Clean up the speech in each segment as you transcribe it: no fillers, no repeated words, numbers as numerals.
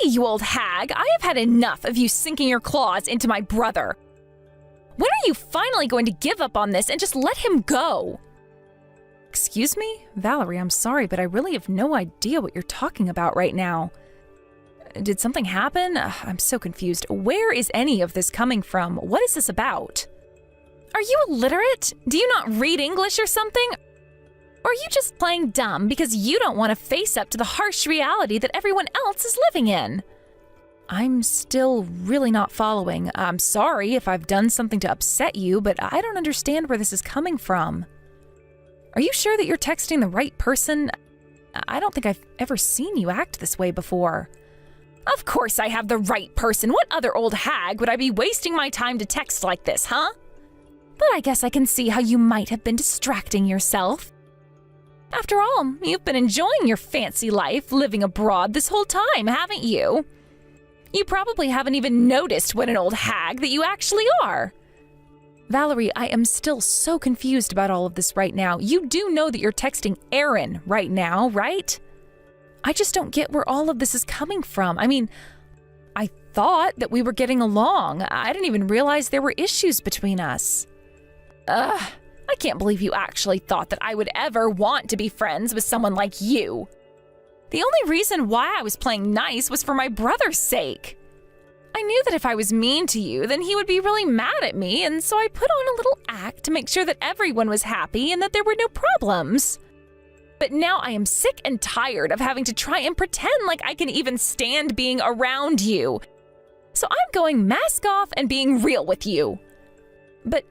you old hag, I have had enough of you sinking your claws into my brother. When are you finally going to give up on this and just let him go? Excuse me? Valerie, I'm sorry, but I really have no idea what you're talking about right now. Did something happen? I'm so confused. Where is any of this coming from? What is this about? Are you illiterate? Do you not read English or something? Or are you just playing dumb because you don't want to face up to the harsh reality that everyone else is living in? I'm still really not following. I'm sorry if I've done something to upset you, but I don't understand where this is coming from. Are you sure that you're texting the right person? I don't think I've ever seen you act this way before. Of course I have the right person. What other old hag would I be wasting my time to text like this, huh? But I guess I can see how you might have been distracting yourself. After all, you've been enjoying your fancy life living abroad this whole time, haven't you? You probably haven't even noticed what an old hag that you actually are. Valerie, I am still so confused about all of this right now. You do know that you're texting Aaron right now, right? I just don't get where all of this is coming from. I mean, I thought that we were getting along. I didn't even realize there were issues between us. I can't believe you actually thought that I would ever want to be friends with someone like you. The only reason why I was playing nice was for my brother's sake. I knew that if I was mean to you, then he would be really mad at me, and so I put on a little act to make sure that everyone was happy and that there were no problems. But now I am sick and tired of having to try and pretend like I can even stand being around you. So I'm going mask off and being real with you. But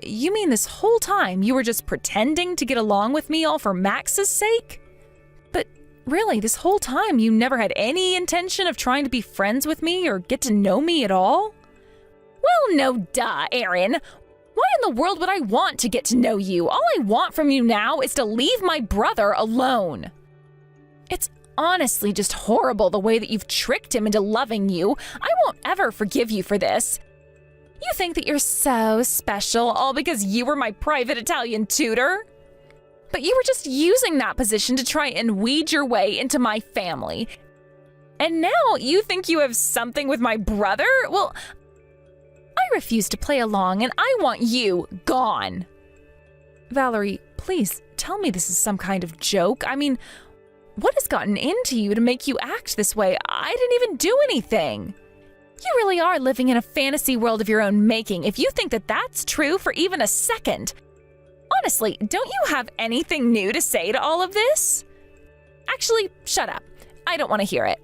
you mean this whole time you were just pretending to get along with me all for Max's sake? But really, this whole time you never had any intention of trying to be friends with me or get to know me at all? Well, no duh, Aaron. Why in the world would I want to get to know you? All I want from you now is to leave my brother alone. It's honestly just horrible the way that you've tricked him into loving you. I won't ever forgive you for this. You think that you're so special all because you were my private Italian tutor? But you were just using that position to try and weed your way into my family. And now you think you have something with my brother? Well, I refuse to play along and I want you gone. Valerie, please tell me this is some kind of joke. I mean, what has gotten into you to make you act this way? I didn't even do anything. You really are living in a fantasy world of your own making if you think that that's true for even a second. Honestly, don't you have anything new to say to all of this? Actually, shut up. I don't want to hear it.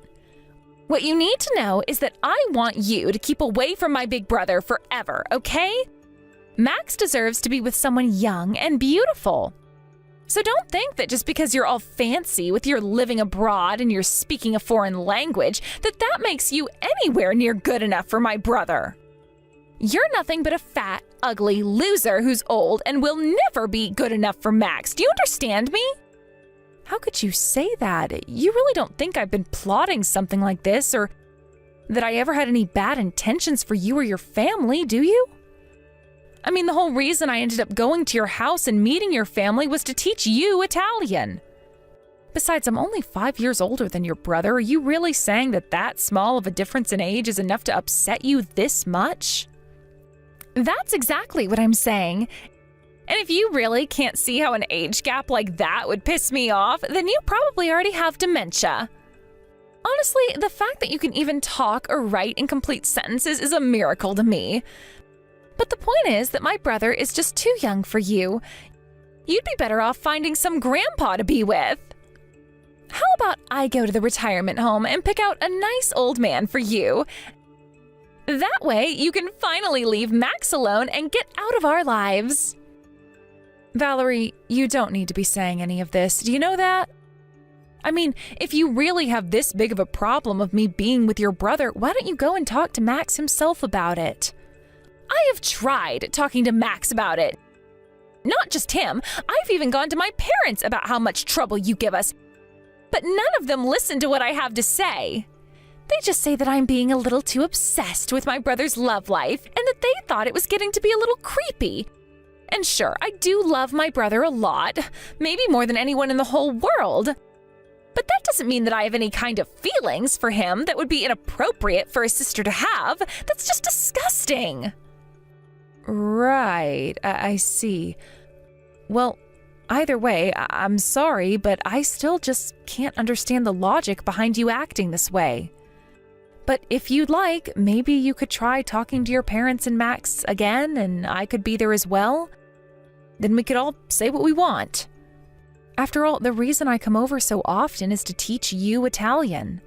What you need to know is that I want you to keep away from my big brother forever, okay? Max deserves to be with someone young and beautiful. So don't think that just because you're all fancy with your living abroad and you're speaking a foreign language, that makes you anywhere near good enough for my brother. You're nothing but a fat, ugly loser who's old and will never be good enough for Max. Do you understand me? How could you say that? You really don't think I've been plotting something like this or that I ever had any bad intentions for you or your family, do you? I mean, the whole reason I ended up going to your house and meeting your family was to teach you Italian. Besides, I'm only 5 years older than your brother. Are you really saying that small of a difference in age is enough to upset you this much? That's exactly what I'm saying. And if you really can't see how an age gap like that would piss me off, then you probably already have dementia. Honestly, the fact that you can even talk or write in complete sentences is a miracle to me. But the point is that my brother is just too young for you. You'd be better off finding some grandpa to be with. How about I go to the retirement home and pick out a nice old man for you? That way, you can finally leave Max alone and get out of our lives. Valerie, you don't need to be saying any of this. Do you know that? I mean, if you really have this big of a problem of me being with your brother, why don't you go and talk to Max himself about it? I have tried talking to Max about it. Not just him, I've even gone to my parents about how much trouble you give us. But none of them listen to what I have to say. They just say that I'm being a little too obsessed with my brother's love life and that they thought it was getting to be a little creepy. And sure, I do love my brother a lot, maybe more than anyone in the whole world. But But that doesn't mean that I have any kind of feelings for him that would be inappropriate for a sister to have. That's just disgusting. Right, I see. Well, either way, I'm sorry, but I still just can't understand the logic behind you acting this way. But if you'd like, maybe you could try talking to your parents and Max again, and I could be there as well. Then we could all say what we want. After all, the reason I come over so often is to teach you Italian.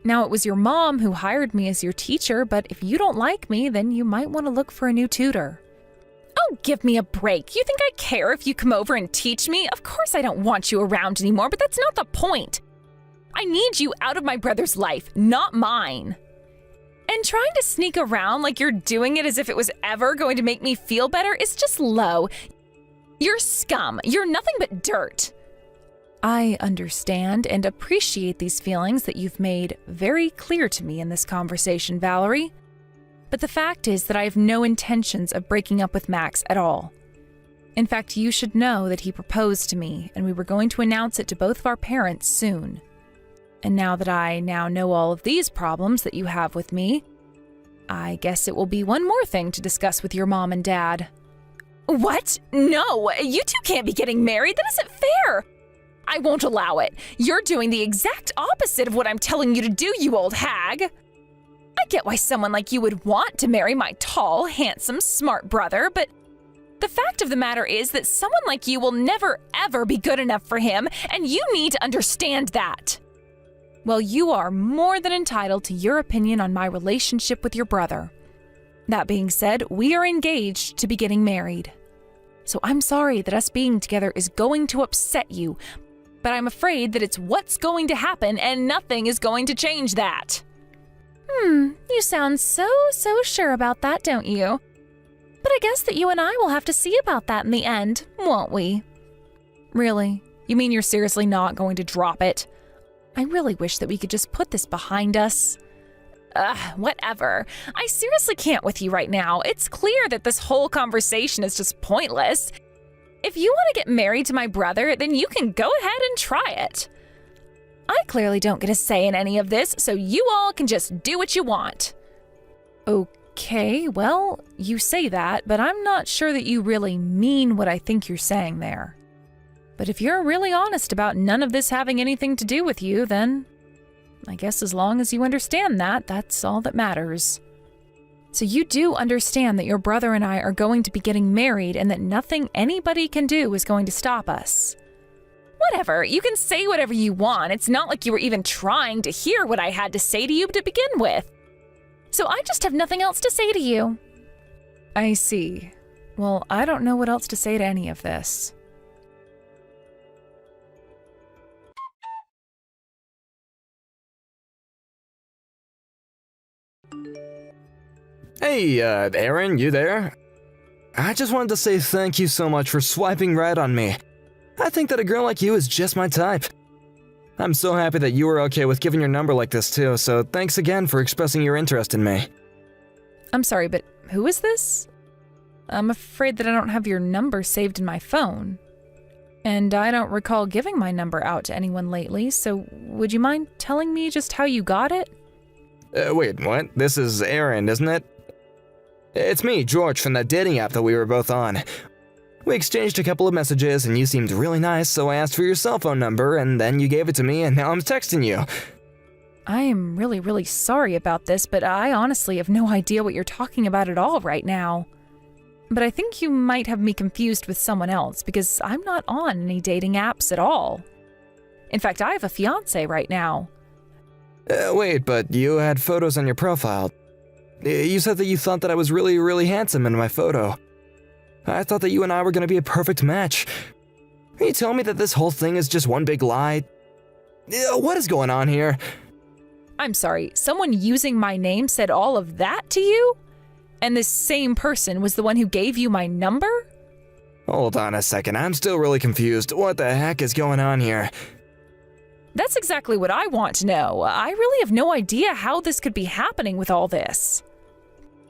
Now, it was your mom who hired me as your teacher, but if you don't like me, then you might want to look for a new tutor. Oh, give me a break. You think I care if you come over and teach me? Of course I don't want you around anymore, but that's not the point. I need you out of my brother's life, not mine. And trying to sneak around like you're doing it as if it was ever going to make me feel better is just low. You're scum. You're nothing but dirt. I understand and appreciate these feelings that you've made very clear to me in this conversation, Valerie. But the fact is that I have no intentions of breaking up with Max at all. In fact, you should know that he proposed to me, and we were going to announce it to both of our parents soon. And now that I know all of these problems that you have with me, I guess it will be one more thing to discuss with your mom and dad. What? No, you two can't be getting married. That isn't fair. I won't allow it. You're doing the exact opposite of what I'm telling you to do, you old hag. I get why someone like you would want to marry my tall, handsome, smart brother, but the fact of the matter is that someone like you will never, ever be good enough for him, and you need to understand that. Well, you are more than entitled to your opinion on my relationship with your brother. That being said, we are engaged to be getting married. So I'm sorry that us being together is going to upset you, but I'm afraid that it's what's going to happen and nothing is going to change that. You sound so sure about that, don't you? But I guess that you and I will have to see about that in the end, won't we? Really? You mean you're seriously not going to drop it? I really wish that we could just put this behind us. Whatever. I seriously can't with you right now. It's clear that this whole conversation is just pointless. If you want to get married to my brother, then you can go ahead and try it. I clearly don't get a say in any of this, so you all can just do what you want. Okay, well, you say that, but I'm not sure that you really mean what I think you're saying there. But if you're really honest about none of this having anything to do with you, then I guess as long as you understand that, that's all that matters. So you do understand that your brother and I are going to be getting married and that nothing anybody can do is going to stop us. Whatever, you can say whatever you want. It's not like you were even trying to hear what I had to say to you to begin with. So I just have nothing else to say to you. I see. Well, I don't know what else to say to any of this. Hey, Aaron, you there? I just wanted to say thank you so much for swiping right on me. I think that a girl like you is just my type. I'm so happy that you were okay with giving your number like this too, so thanks again for expressing your interest in me. I'm sorry, but who is this? I'm afraid that I don't have your number saved in my phone. And I don't recall giving my number out to anyone lately, so would you mind telling me just how you got it? Wait, what? This is Aaron, isn't it? It's me, George, from that dating app that we were both on. We exchanged a couple of messages and you seemed really nice, so I asked for your cell phone number and then you gave it to me and now I'm texting you. I am really sorry about this, but I honestly have no idea what you're talking about at all right now. But I think you might have me confused with someone else because I'm not on any dating apps at all. In fact, I have a fiance right now. Wait, but you had photos on your profile. You said that you thought that I was really handsome in my photo. I thought that you and I were going to be a perfect match. Are you telling me that this whole thing is just one big lie? What is going on here? I'm sorry, someone using my name said all of that to you? And this same person was the one who gave you my number? Hold on a second, I'm still really confused. What the heck is going on here? That's exactly what I want to know. I really have no idea how this could be happening with all this.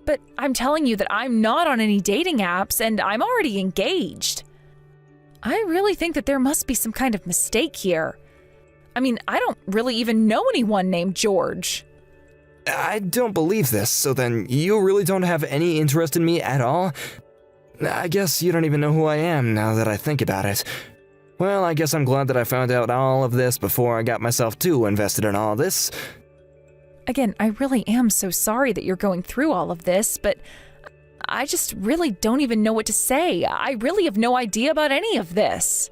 But I'm telling you that I'm not on any dating apps and I'm already engaged. I really think that there must be some kind of mistake here. I mean, I don't really even know anyone named George. I don't believe this, so then you really don't have any interest in me at all? I guess you don't even know who I am now that I think about it. Well, I guess I'm glad that I found out all of this before I got myself too invested in all this. Again, I really am so sorry that you're going through all of this, but I just really don't even know what to say. I really have no idea about any of this.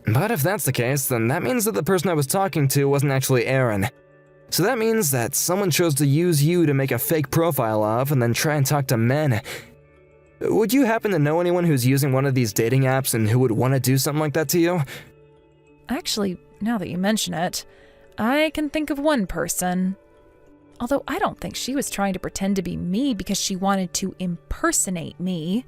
But if that's the case, then that means that the person I was talking to wasn't actually Aaron. So that means that someone chose to use you to make a fake profile of and then try and talk to men. Would you happen to know anyone who's using one of these dating apps and who would want to do something like that to you? Actually, now that you mention it, I can think of one person. Although I don't think she was trying to pretend to be me because she wanted to impersonate me.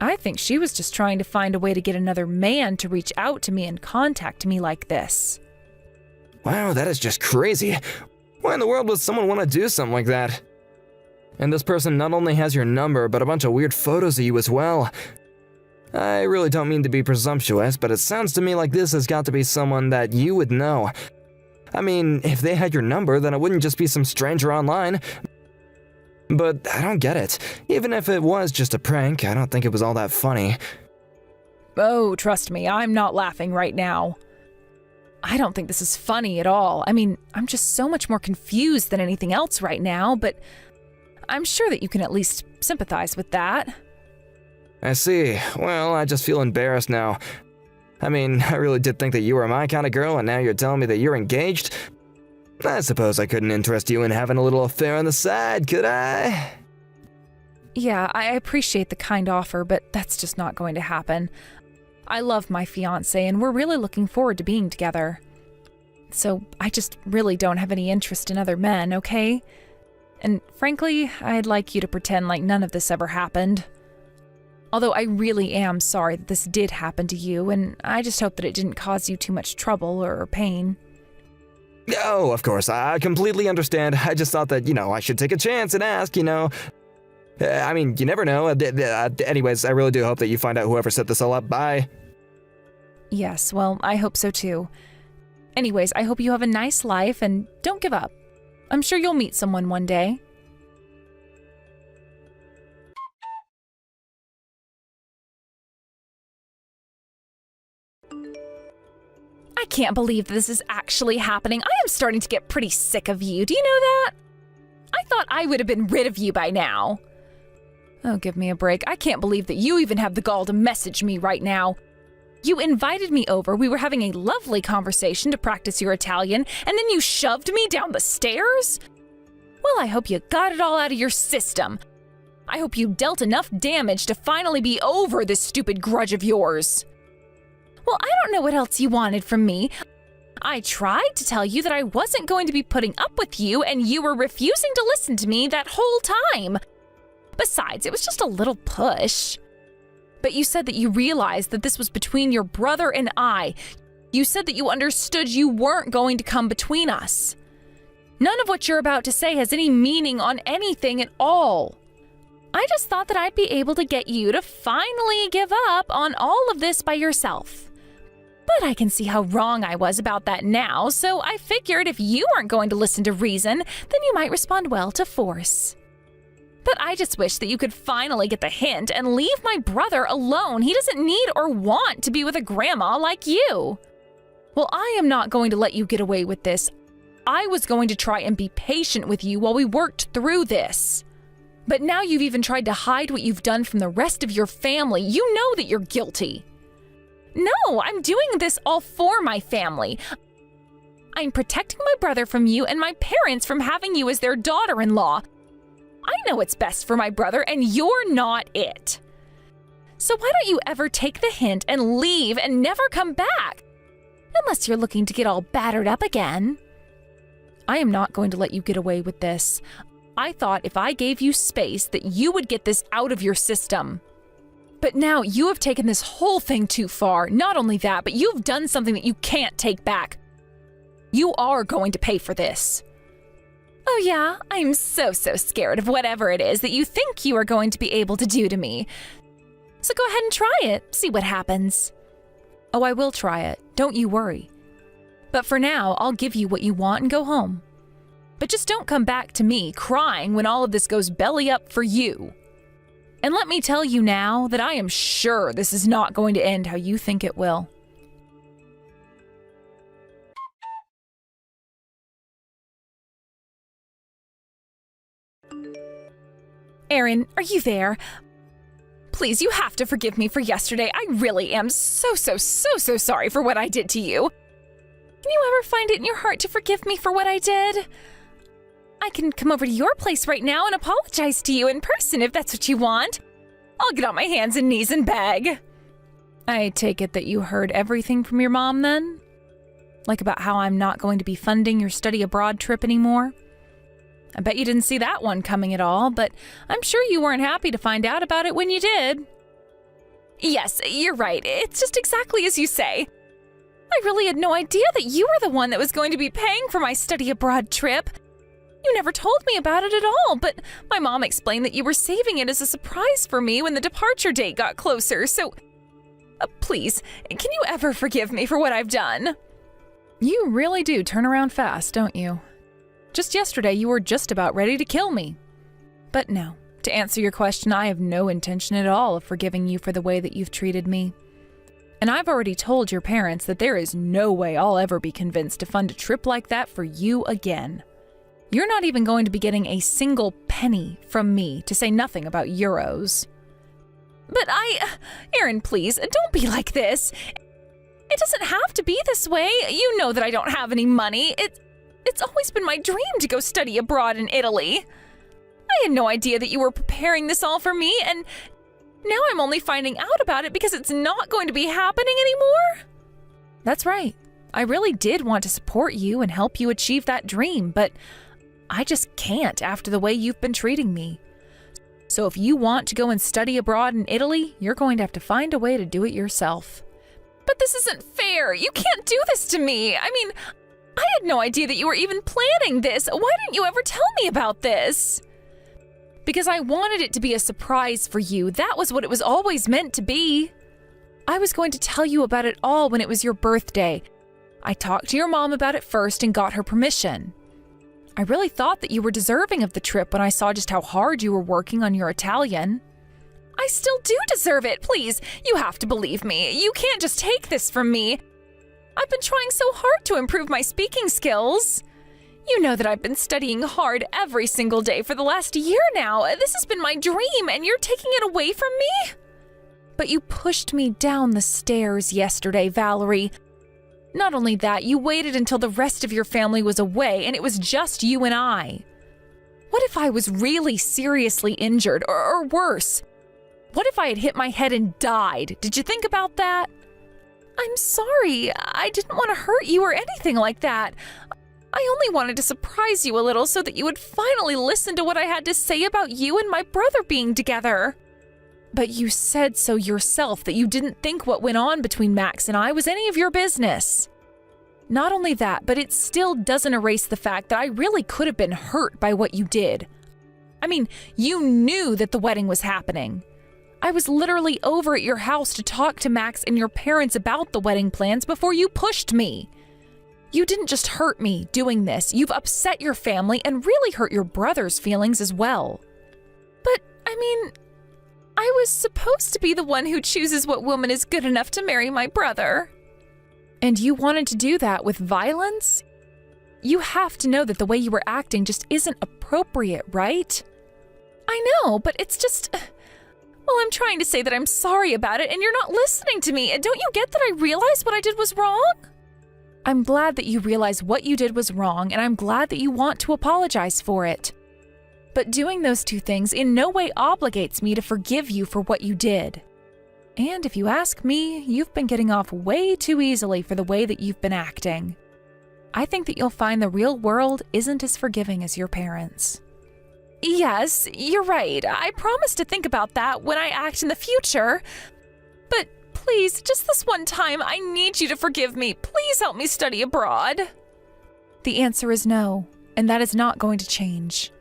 I think she was just trying to find a way to get another man to reach out to me and contact me like this. Wow, that is just crazy. Why in the world would someone want to do something like that? And this person not only has your number, but a bunch of weird photos of you as well. I really don't mean to be presumptuous, but it sounds to me like this has got to be someone that you would know. I mean, if they had your number, then it wouldn't just be some stranger online. But I don't get it. Even if it was just a prank, I don't think it was all that funny. Oh, trust me, I'm not laughing right now. I don't think this is funny at all. I mean, I'm just so much more confused than anything else right now, but I'm sure that you can at least sympathize with that. I see. Well, I just feel embarrassed now. I mean, I really did think that you were my kind of girl, and now you're telling me that you're engaged? I suppose I couldn't interest you in having a little affair on the side, could I? Yeah, I appreciate the kind offer, but that's just not going to happen. I love my fiancé, and we're really looking forward to being together. So I just really don't have any interest in other men, okay? And frankly, I'd like you to pretend like none of this ever happened. Although I really am sorry that this did happen to you, and I just hope that it didn't cause you too much trouble or pain. Oh, of course, I completely understand. I just thought that, I should take a chance and ask, I mean, you never know. Anyways, I really do hope that you find out whoever set this all up. Bye. Yes, well, I hope so too. Anyways, I hope you have a nice life and don't give up. I'm sure you'll meet someone one day. I can't believe this is actually happening. I am starting to get pretty sick of you. Do you know that? I thought I would have been rid of you by now. Oh, give me a break. I can't believe that you even have the gall to message me right now. You invited me over, we were having a lovely conversation to practice your Italian, and then you shoved me down the stairs? Well, I hope you got it all out of your system. I hope you dealt enough damage to finally be over this stupid grudge of yours. Well, I don't know what else you wanted from me. I tried to tell you that I wasn't going to be putting up with you, and you were refusing to listen to me that whole time. Besides, it was just a little push. But you said that you realized that this was between your brother and I. You said that you understood you weren't going to come between us. None of what you're about to say has any meaning on anything at all. I just thought that I'd be able to get you to finally give up on all of this by yourself. But I can see how wrong I was about that now, so I figured if you aren't going to listen to reason, then you might respond well to force. But I just wish that you could finally get the hint and leave my brother alone. He doesn't need or want to be with a grandma like you. Well, I am not going to let you get away with this. I was going to try and be patient with you while we worked through this. But now you've even tried to hide what you've done from the rest of your family. You know that you're guilty. No, I'm doing this all for my family. I'm protecting my brother from you and my parents from having you as their daughter-in-law. I know what's best for my brother, and you're not it. So why don't you ever take the hint and leave and never come back? Unless you're looking to get all battered up again. I am not going to let you get away with this. I thought if I gave you space that you would get this out of your system. But now you have taken this whole thing too far. Not only that, but you've done something that you can't take back. You are going to pay for this. Oh yeah, I'm so scared of whatever it is that you think you are going to be able to do to me. So go ahead and try it, see what happens. Oh, I will try it, don't you worry. But for now, I'll give you what you want and go home. But just don't come back to me crying when all of this goes belly up for you. And let me tell you now that I am sure this is not going to end how you think it will. Aaron, are you there? Please, you have to forgive me for yesterday. I really am so sorry for what I did to you. Can you ever find it in your heart to forgive me for what I did? I can come over to your place right now and apologize to you in person if that's what you want. I'll get on my hands and knees and beg. I take it that you heard everything from your mom then? Like about how I'm not going to be funding your study abroad trip anymore? I bet you didn't see that one coming at all, but I'm sure you weren't happy to find out about it when you did. Yes, you're right. It's just exactly as you say. I really had no idea that you were the one that was going to be paying for my study abroad trip. You never told me about it at all, but my mom explained that you were saving it as a surprise for me when the departure date got closer, so please, can you ever forgive me for what I've done? You really do turn around fast, don't you? Just yesterday, you were just about ready to kill me. But no, to answer your question, I have no intention at all of forgiving you for the way that you've treated me. And I've already told your parents that there is no way I'll ever be convinced to fund a trip like that for you again. You're not even going to be getting a single penny from me, to say nothing about euros. But Aaron, please, don't be like this. It doesn't have to be this way. You know that I don't have any money. It's always been my dream to go study abroad in Italy. I had no idea that you were preparing this all for me, and now I'm only finding out about it because it's not going to be happening anymore. That's right. I really did want to support you and help you achieve that dream, but I just can't after the way you've been treating me. So if you want to go and study abroad in Italy, you're going to have to find a way to do it yourself. But this isn't fair. You can't do this to me. I mean, I had no idea that you were even planning this. Why didn't you ever tell me about this? Because I wanted it to be a surprise for you. That was what it was always meant to be. I was going to tell you about it all when it was your birthday. I talked to your mom about it first and got her permission. I really thought that you were deserving of the trip when I saw just how hard you were working on your Italian. I still do deserve it. Please, you have to believe me. You can't just take this from me. I've been trying so hard to improve my speaking skills. You know that I've been studying hard every single day for the last year now. This has been my dream, and you're taking it away from me? But you pushed me down the stairs yesterday, Valerie. Not only that, you waited until the rest of your family was away, and it was just you and I. What if I was really seriously injured, or worse? What if I had hit my head and died? Did you think about that? I'm sorry. I didn't want to hurt you or anything like that. I only wanted to surprise you a little so that you would finally listen to what I had to say about you and my brother being together. But you said so yourself that you didn't think what went on between Max and I was any of your business. Not only that, but it still doesn't erase the fact that I really could have been hurt by what you did. I mean, you knew that the wedding was happening. I was literally over at your house to talk to Max and your parents about the wedding plans before you pushed me. You didn't just hurt me doing this, you've upset your family and really hurt your brother's feelings as well. But, I mean, I was supposed to be the one who chooses what woman is good enough to marry my brother. And you wanted to do that with violence? You have to know that the way you were acting just isn't appropriate, right? I know, but it's just... Well, I'm trying to say that I'm sorry about it and you're not listening to me. Don't you get that I realize what I did was wrong? I'm glad that you realize what you did was wrong, and I'm glad that you want to apologize for it. But doing those two things in no way obligates me to forgive you for what you did. And if you ask me, you've been getting off way too easily for the way that you've been acting. I think that you'll find the real world isn't as forgiving as your parents. Yes, you're right. I promise to think about that when I act in the future. But please, just this one time, I need you to forgive me. Please help me study abroad. The answer is no, and that is not going to change.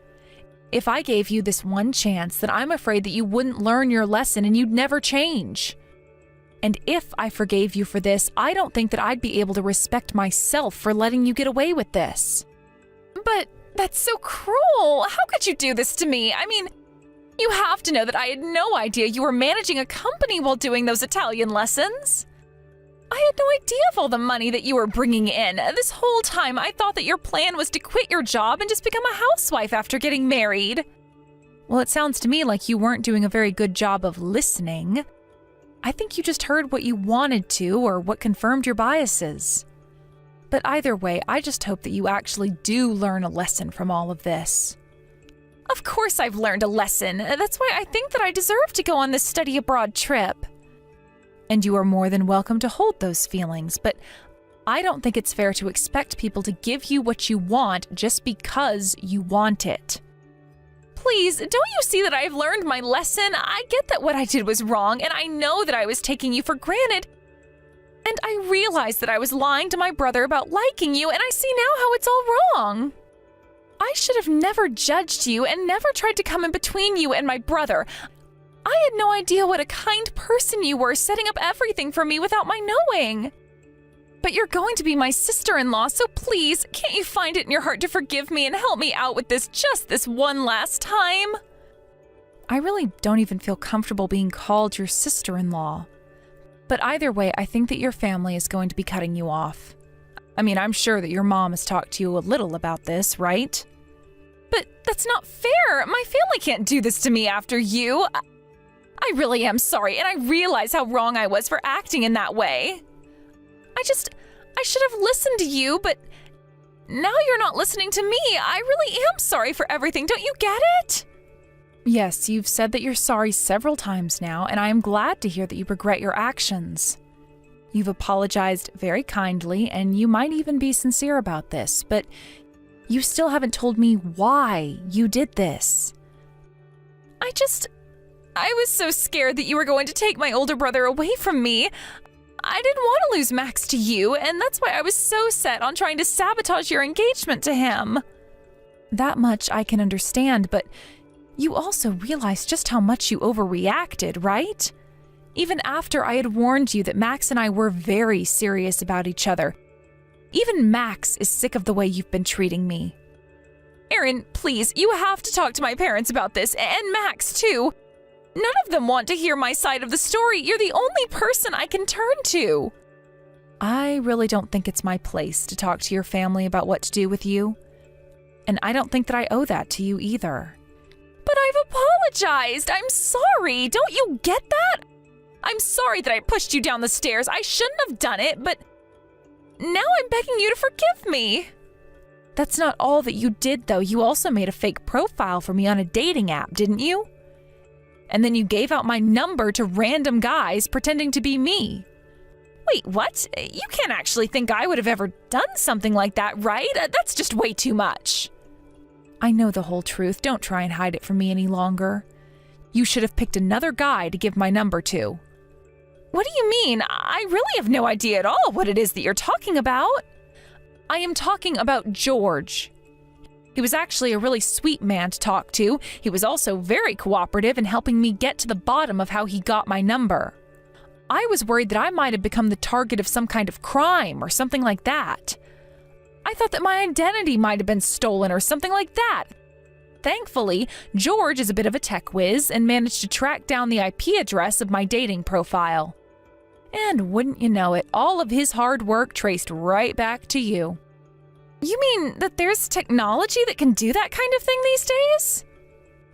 If I gave you this one chance, then I'm afraid that you wouldn't learn your lesson and you'd never change. And if I forgave you for this, I don't think that I'd be able to respect myself for letting you get away with this. But that's so cruel. How could you do this to me? I mean, you have to know that I had no idea you were managing a company while doing those Italian lessons. I had no idea of all the money that you were bringing in. This whole time, I thought that your plan was to quit your job and just become a housewife after getting married. Well, it sounds to me like you weren't doing a very good job of listening. I think you just heard what you wanted to or what confirmed your biases. But either way, I just hope that you actually do learn a lesson from all of this. Of course I've learned a lesson. That's why I think that I deserve to go on this study abroad trip. And you are more than welcome to hold those feelings, but I don't think it's fair to expect people to give you what you want just because you want it. Please, don't you see that I've learned my lesson? I get that what I did was wrong, and I know that I was taking you for granted. And I realize that I was lying to my brother about liking you, and I see now how it's all wrong. I should have never judged you and never tried to come in between you and my brother. I had no idea what a kind person you were, setting up everything for me without my knowing. But you're going to be my sister-in-law, so please, can't you find it in your heart to forgive me and help me out with this just this one last time? I really don't even feel comfortable being called your sister-in-law. But either way, I think that your family is going to be cutting you off. I mean, I'm sure that your mom has talked to you a little about this, right? But that's not fair. My family can't do this to me after you. I really am sorry, and I realize how wrong I was for acting in that way. I should have listened to you, but now you're not listening to me. I really am sorry for everything. Don't you get it? Yes, you've said that you're sorry several times now, and I am glad to hear that you regret your actions. You've apologized very kindly, and you might even be sincere about this, but you still haven't told me why you did this. I was so scared that you were going to take my older brother away from me. I didn't want to lose Max to you, and that's why I was so set on trying to sabotage your engagement to him. That much I can understand, but you also realize just how much you overreacted, right? Even after I had warned you that Max and I were very serious about each other. Even Max is sick of the way you've been treating me. Aaron, please, you have to talk to my parents about this, and Max too. None of them want to hear my side of the story. You're the only person I can turn to. I really don't think it's my place to talk to your family about what to do with you. And I don't think that I owe that to you either. But I've apologized. I'm sorry. Don't you get that? I'm sorry that I pushed you down the stairs. I shouldn't have done it, but now I'm begging you to forgive me. That's not all that you did, though. You also made a fake profile for me on a dating app, didn't you? And then you gave out my number to random guys pretending to be me. Wait, what? You can't actually think I would have ever done something like that, right? That's just way too much. I know the whole truth. Don't try and hide it from me any longer. You should have picked another guy to give my number to. What do you mean? I really have no idea at all what it is that you're talking about. I am talking about George. He was actually a really sweet man to talk to. He was also very cooperative in helping me get to the bottom of how he got my number. I was worried that I might have become the target of some kind of crime or something like that. I thought that my identity might have been stolen or something like that. Thankfully, George is a bit of a tech whiz and managed to track down the IP address of my dating profile. And wouldn't you know it, all of his hard work traced right back to you. You mean that there's technology that can do that kind of thing these days?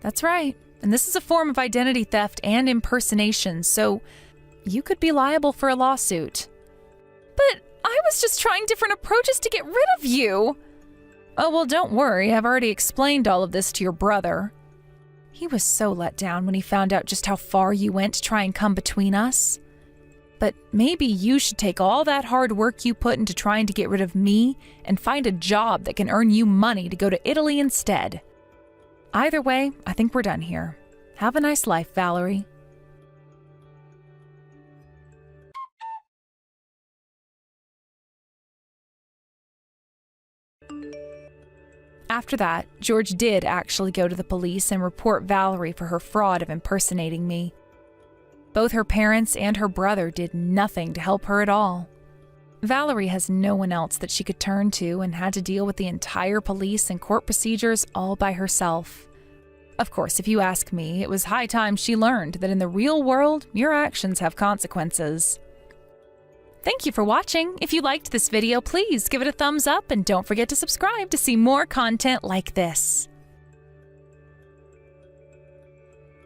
That's right. And this is a form of identity theft and impersonation, so you could be liable for a lawsuit. But I was just trying different approaches to get rid of you. Oh, well, don't worry. I've already explained all of this to your brother. He was so let down when he found out just how far you went to try and come between us. But maybe you should take all that hard work you put into trying to get rid of me and find a job that can earn you money to go to Italy instead. Either way, I think we're done here. Have a nice life, Valerie. After that, George did actually go to the police and report Valerie for her fraud of impersonating me. Both her parents and her brother did nothing to help her at all. Valerie has no one else that she could turn to and had to deal with the entire police and court procedures all by herself. Of course, if you ask me, it was high time she learned that in the real world, your actions have consequences. Thank you for watching. If you liked this video, please give it a thumbs up and don't forget to subscribe to see more content like this.